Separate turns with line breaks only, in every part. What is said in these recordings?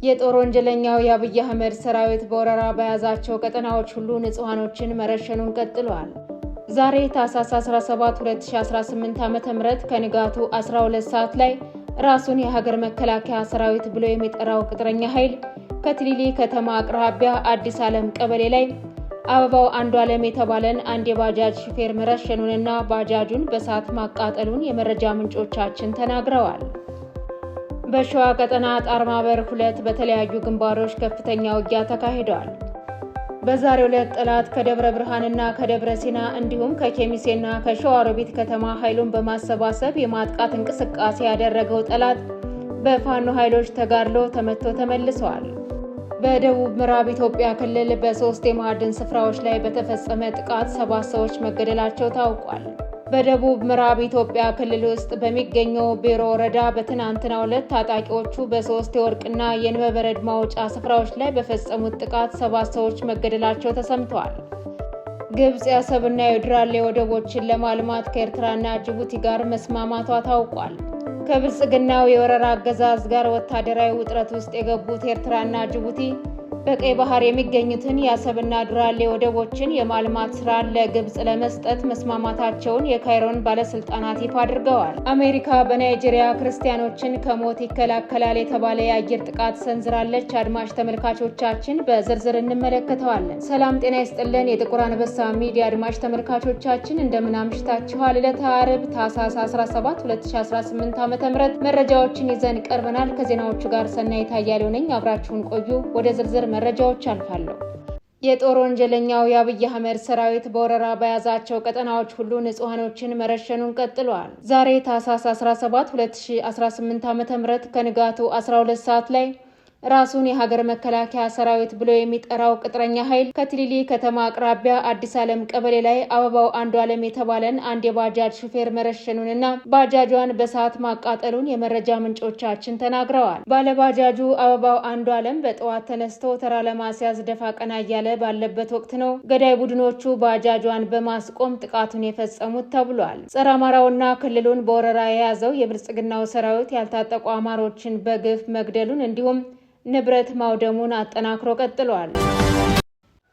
የጦር ወንጀለኛው የአብይ አህመድ ሰራዊት በወረራ በያዛቸው ቀጠናዎች ሁሉ ንጹሃኖችን መረሸኑን ቀጥሏል። ዛሬ ታህሳስ 17 2018 ዓ.ም ከንጋቱ 12 ሰዓት ላይ ራሱን የሀገር መከላከያ ሰራዊት ብሎ የሚጠራው ቅጥረኛ ኃይል ከትሊሊ ከተማ አቅራቢያ አዲስ ዓለም ቀበሌ ላይ አበባው አንዱ ዓለም የተባለን አንድ የባጃጅ ሹፌር መረሸኑንና ባጃጁን በእሳት ማቃጠሉን የመረጃ ምንጮቻችን ተናግረዋል። በሸዋ ቀጠና ጣርማበር 2 በተለያዩ ግንባሮች ከፍተኛ ውጊያ ተካሂደዋል። በዛሬው ዕለት ጠላት ከደብረ ብርሃንና ከደብረ ሲና እንዲሁም ከኬሚሴና ከሸዋሮቢት ከተማ ኃይሉን በማሰባሰብ የማጥቃት እንቅስቃሴ ያደረገው ጠላት በፋኖ ኃይሎች ተጋድሎ ተመቶ ተመልሰዋል። በደቡብ ምዕራብ ኢትዮጵያ ክልል በ3 የማዕድን ስፍራዎች ላይ በተፈጸመ ጥቃት 7 ሰዎች መገደላቸው ታውቋል። በደቡብ ምዕራብ ኢትዮጵያ ክልል ውስጥ በሚገኘው ቤሮ ወረዳ በትናንትናው ዕለት ታጣቂዎቹ በ3 የወርቅና የንበበረድ ማውጫ ስፍራዎች ላይ በፈጸሙት ጥቃት 7 ሰዎች መገደላቸው ተሰምተዋል። ግብጽ የአሰብና የድራሌ ወደቦችን ለማልማት ከኤርትራና ጅቡቲ ጋር መስማማቷ ታውቋል። ከብልጽግናው የወረራ አገዛዝ ጋር ወታደራዊ ውጥረት ውስጥ የገቡት ኤርትራና ጅቡቲ በቀይ ባህር የሚገኙትን የአሰብና ድራሌ ወደቦችን የማልማት ስራ ለግብጽ ለመስጠት መስማማታቸውን የካይሮን ባለስልጣናት ይፋ አድርገዋል። አሜሪካ በናይጄሪያ ክርስቲያኖችን ከሞት ይከላከላል የተባለ የአየር ጥቃት ሰንዝራለች። አድማጭ ተመልካቾቻችን በዝርዝር እንመለከተዋለን። ሰላም ጤና ይስጥልን። የጥቁር አንበሳ ሚዲያ አድማጭ ተመልካቾቻችን እንደምን አምሽታችኋል? ዕለተ ዓርብ ታህሳስ 17 2018 ዓ.ም መረጃዎችን ይዘን ቀርበናል። ከዜናዎቹ ጋር ሰናይት አያሌው ነኝ። አብራችሁን ቆዩ። ወደ ዝርዝር መረጃዎች አልፋለሁ። የጦር ወንጀለኛው የአብይ አህመድ ሰራዊት በወረራ በያዛቸው ቀጠናዎች ሁሉ ንጹሃኖችን መረሸኑን ቀጥሏል። ዛሬ ታህሳስ 17 2018 ዓ.ም ከንጋቱ 12 ሰዓት ላይ ራሱን የሀገር መከላከያ ሰራዊት ብሎ የሚጠራው ቅጥረኛ ኃይል ከትሊሊ ከተማ አቅራቢያ አዲስ ዓለም ቀበሌ ላይ አበባው አንዱ ዓለም የተባለን አንድ የባጃጅ ሹፌር መረሸኑንና ባጃጇን በእሳት ማቃጠሉን የመረጃ ምንጮቻችን ተናግረዋል። ባለባጃጁ አበባው አንዱ ዓለም በጠዋት ተነስቶ ተራ ለማስያዝ ደፋ ቀና እያለ ባለበት ወቅት ነው ገዳይ ቡድኖቹ ባጃጇን በማስቆም ጥቃቱን የፈጸሙት ተብሏል። ጸረ አማራውና ክልሉን በወረራ የያዘው የብልጽግናው ሰራዊት ያልታጠቁ አማሮችን በግፍ መግደሉን እንዲሁም ንብረት ማውደሙን አጠናክሮ ቀጥሏል።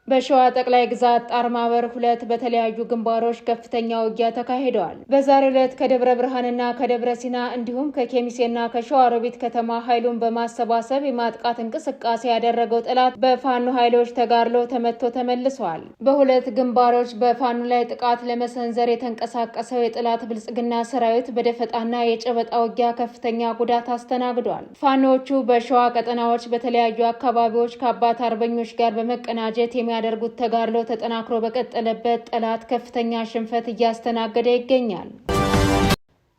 በሸዋ ጠቅላይ ግዛት ጣርማበር 2 በተለያዩ ግንባሮች ከፍተኛ ውጊያ ተካሂደዋል። በዛሬው ዕለት ከደብረ ብርሃንና ከደብረ ሲና እንዲሁም ከኬሚሴና ከሸዋሮቢት ከተማ ኃይሉን በማሰባሰብ የማጥቃት እንቅስቃሴ ያደረገው ጠላት በፋኖ ኃይሎች ተጋድሎ ተመቶ ተመልሰዋል። በሁለት ግንባሮች በፋኖ ላይ ጥቃት ለመሰንዘር የተንቀሳቀሰው የጠላት ብልጽግና ሰራዊት በደፈጣና የጨበጣ ውጊያ ከፍተኛ ጉዳት አስተናግዷል። ፋኖዎቹ በሸዋ ቀጠናዎች በተለያዩ አካባቢዎች ከአባት አርበኞች ጋር በመቀናጀት ያደርጉት ተጋድሎ ተጠናክሮ በቀጠለበት ጠላት ከፍተኛ ሽንፈት እያስተናገደ ይገኛል።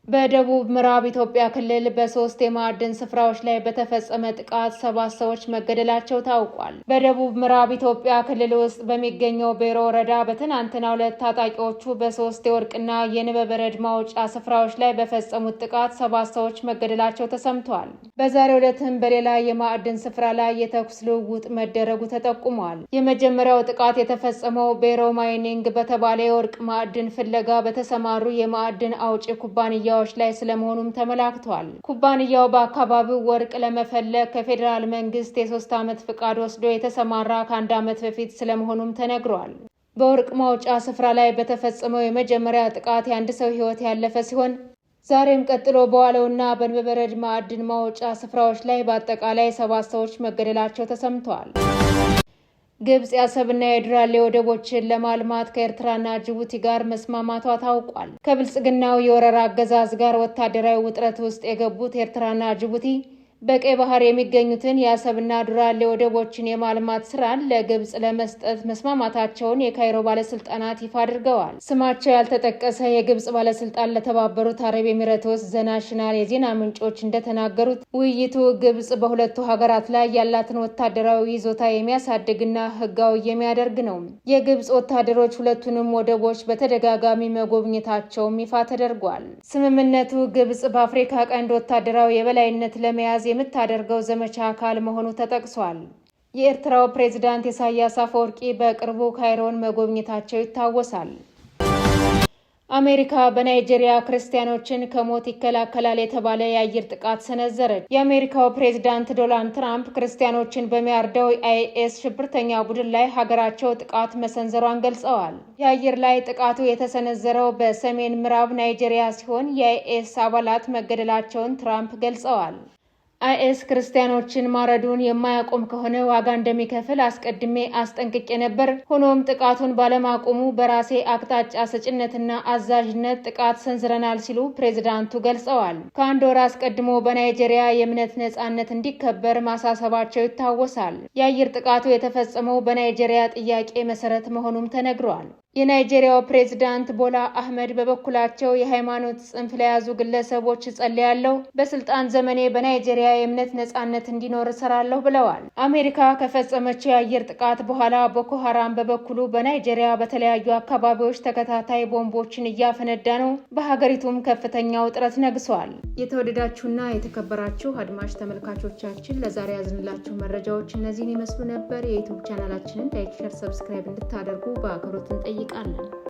በደቡብ ምዕራብ ኢትዮጵያ ክልል በ3 የማዕድን ስፍራዎች ላይ በተፈጸመ ጥቃት 7 ሰዎች መገደላቸው ታውቋል። በደቡብ ምዕራብ ኢትዮጵያ ክልል ውስጥ በሚገኘው ቤሮ ወረዳ በትናንትናው ዕለት ታጣቂዎቹ በ3 የወርቅና የንበበረድ ማውጫ ስፍራዎች ላይ በፈጸሙት ጥቃት 7 ሰዎች መገደላቸው ተሰምተዋል። በዛሬው ዕለትም በሌላ የማዕድን ስፍራ ላይ የተኩስ ልውውጥ መደረጉ ተጠቁሟል። የመጀመሪያው ጥቃት የተፈጸመው ቤሮ ማይኒንግ በተባለ የወርቅ ማዕድን ፍለጋ በተሰማሩ የማዕድን አውጪ ኩባንያ ላይ ስለመሆኑም ተመላክቷል። ኩባንያው በአካባቢው ወርቅ ለመፈለግ ከፌዴራል መንግስት የ3 ዓመት ፍቃድ ወስዶ የተሰማራ ከ1 ዓመት በፊት ስለመሆኑም ተነግሯል። በወርቅ ማውጫ ስፍራ ላይ በተፈጸመው የመጀመሪያ ጥቃት የአንድ ሰው ሕይወት ያለፈ ሲሆን ዛሬም ቀጥሎ በዋለውና በንበበረድ ማዕድን ማውጫ ስፍራዎች ላይ በአጠቃላይ 7 ሰዎች መገደላቸው ተሰምተዋል። ግብጽ የአሰብና የድራሌ ወደቦችን ለማልማት ከኤርትራና ጅቡቲ ጋር መስማማቷ ታውቋል። ከብልጽግናው የወረራ አገዛዝ ጋር ወታደራዊ ውጥረት ውስጥ የገቡት ኤርትራና ጅቡቲ በቀይ ባህር የሚገኙትን የአሰብና ድራሌ ወደቦችን የማልማት ስራን ለግብጽ ለመስጠት መስማማታቸውን የካይሮ ባለስልጣናት ይፋ አድርገዋል። ስማቸው ያልተጠቀሰ የግብጽ ባለስልጣን ለተባበሩት አረብ ኤሚሬቶስ ዘናሽናል የዜና ምንጮች እንደተናገሩት ውይይቱ ግብጽ በሁለቱ ሀገራት ላይ ያላትን ወታደራዊ ይዞታ የሚያሳድግና ህጋዊ የሚያደርግ ነው። የግብጽ ወታደሮች ሁለቱንም ወደቦች በተደጋጋሚ መጎብኘታቸውም ይፋ ተደርጓል። ስምምነቱ ግብጽ በአፍሪካ ቀንድ ወታደራዊ የበላይነት ለመያዝ የምታደርገው ዘመቻ አካል መሆኑ ተጠቅሷል። የኤርትራው ፕሬዝዳንት ኢሳያስ አፈወርቂ በቅርቡ ካይሮን መጎብኘታቸው ይታወሳል። አሜሪካ በናይጄሪያ ክርስቲያኖችን ከሞት ይከላከላል የተባለ የአየር ጥቃት ሰነዘረች። የአሜሪካው ፕሬዝዳንት ዶናልድ ትራምፕ ክርስቲያኖችን በሚያርደው አይኤስ ሽብርተኛ ቡድን ላይ ሀገራቸው ጥቃት መሰንዘሯን ገልጸዋል። የአየር ላይ ጥቃቱ የተሰነዘረው በሰሜን ምዕራብ ናይጄሪያ ሲሆን የአይኤስ አባላት መገደላቸውን ትራምፕ ገልጸዋል። አይኤስ ክርስቲያኖችን ማረዱን የማያቆም ከሆነ ዋጋ እንደሚከፍል አስቀድሜ አስጠንቅቄ ነበር። ሆኖም ጥቃቱን ባለማቆሙ በራሴ አቅጣጫ ሰጭነትና አዛዥነት ጥቃት ሰንዝረናል ሲሉ ፕሬዝዳንቱ ገልጸዋል። ከአንድ ወር አስቀድሞ በናይጄሪያ የእምነት ነጻነት እንዲከበር ማሳሰባቸው ይታወሳል። የአየር ጥቃቱ የተፈጸመው በናይጄሪያ ጥያቄ መሰረት መሆኑም ተነግሯል። የናይጄሪያው ፕሬዝዳንት ቦላ አህመድ በበኩላቸው የሃይማኖት ጽንፍ ለያዙ ግለሰቦች እጸልያለሁ፣ በስልጣን ዘመኔ በናይጄሪያ የእምነት ነጻነት እንዲኖር እሰራለሁ ብለዋል። አሜሪካ ከፈጸመችው የአየር ጥቃት በኋላ ቦኮ ሀራም በበኩሉ በናይጄሪያ በተለያዩ አካባቢዎች ተከታታይ ቦምቦችን እያፈነዳ ነው። በሀገሪቱም ከፍተኛ ውጥረት ነግሷል። የተወደዳችሁና የተከበራችሁ አድማጭ ተመልካቾቻችን ለዛሬ ያዝንላችሁ መረጃዎች እነዚህን ይመስሉ ነበር። የዩቲዩብ ቻናላችንን ላይክ፣ ሼር፣ ሰብስክራይብ እንድታደርጉ በአክብሮት እንጠይቃለን።